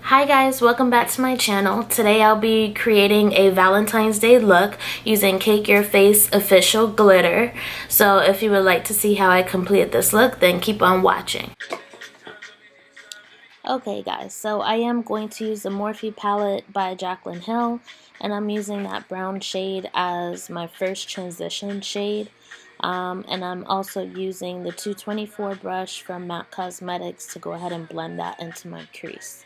Hi guys, welcome back to my channel. Today I'll be creating a Valentine's Day look using Cake Your Face Official glitter. So if you would like to see how I completed this look, then keep on watching. Okay guys, so I am going to use the Morphe palette by JACLYN Hill, and I'm using that brown shade as my first transition shade. And I'm also using the 224 brush from MAC Cosmetics to go ahead and blend that into my crease.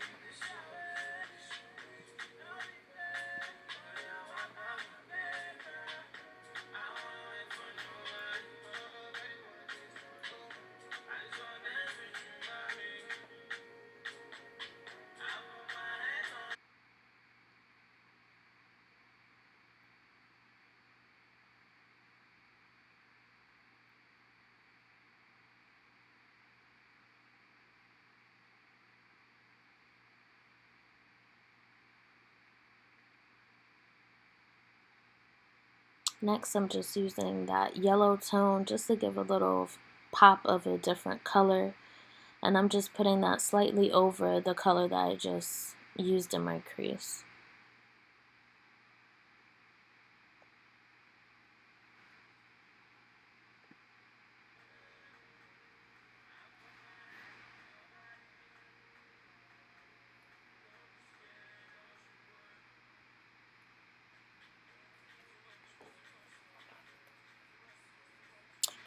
Next, I'm just using that yellow tone just to give a little pop of a different color. And I'm just putting that slightly over the color that I just used in my crease.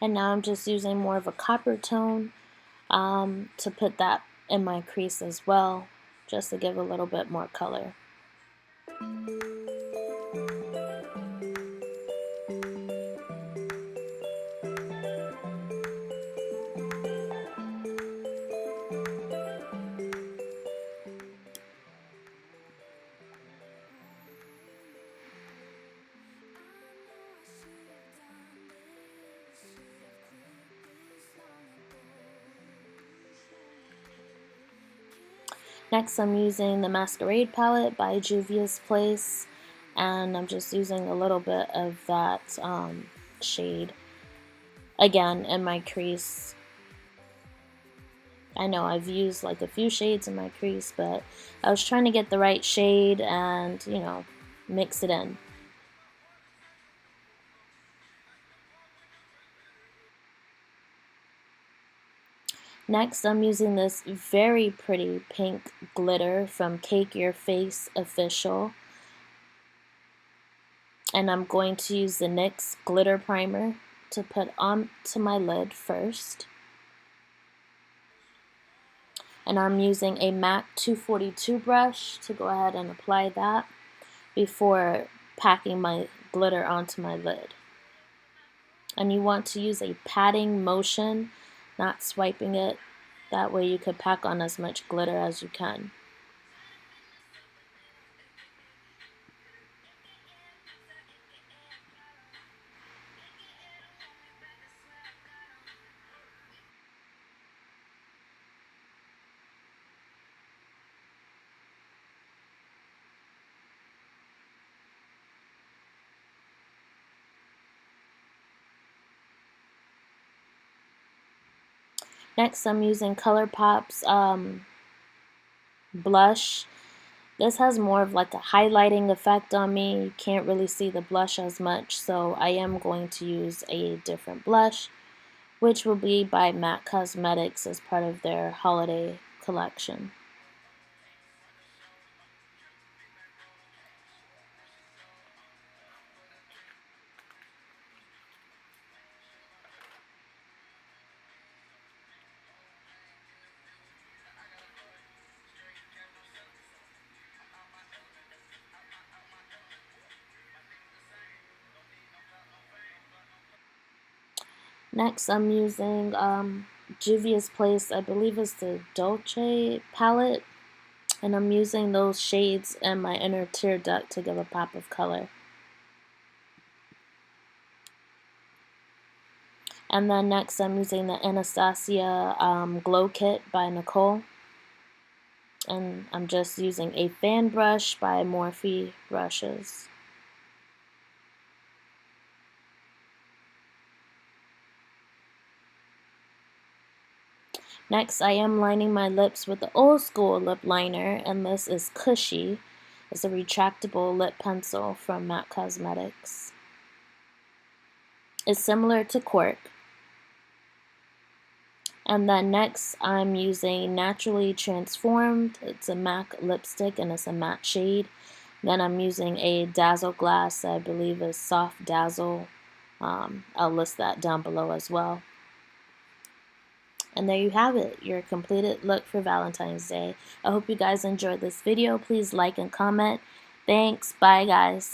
And now I'm just using more of a copper tone to put that in my crease as well, just to give a little bit more color. Next, I'm using the Masquerade palette by Juvia's Place, and I'm just using a little bit of that shade again in my crease. I know I've used like a few shades in my crease, but I was trying to get the right shade and, you know, mix it in. Next, I'm using this very pretty pink glitter from Cake Your Face Official. And I'm going to use the NYX glitter primer to put onto my lid first. And I'm using a MAC 242 brush to go ahead and apply that before packing my glitter onto my lid. And you want to use a patting motion, not swiping it. That way you could pack on as much glitter as you can. Next, I'm using ColourPop's blush. This has more of like a highlighting effect on me. You can't really see the blush as much, so I am going to use a different blush, which will be by MAC Cosmetics as part of their holiday collection. Next, I'm using Juvia's Place, I believe it's the Dolce palette, and I'm using those shades in my inner tear duct to give a pop of color. And then next, I'm using the Anastasia Glow Kit by Nicole, and I'm just using a fan brush by Morphe brushes. Next, I am lining my lips with the old school lip liner, and this is Cushy. It's a retractable lip pencil from MAC Cosmetics. It's similar to Cork. And then next, I'm using Naturally Transformed. It's a MAC lipstick, and it's a matte shade. Then I'm using a Dazzle glass, I believe is Soft Dazzle. I'll list that down below as well. And there you have it, your completed look for Valentine's Day. I hope you guys enjoyed this video. Please like and comment. Thanks. Bye, guys.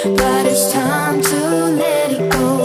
But it's time to let it go.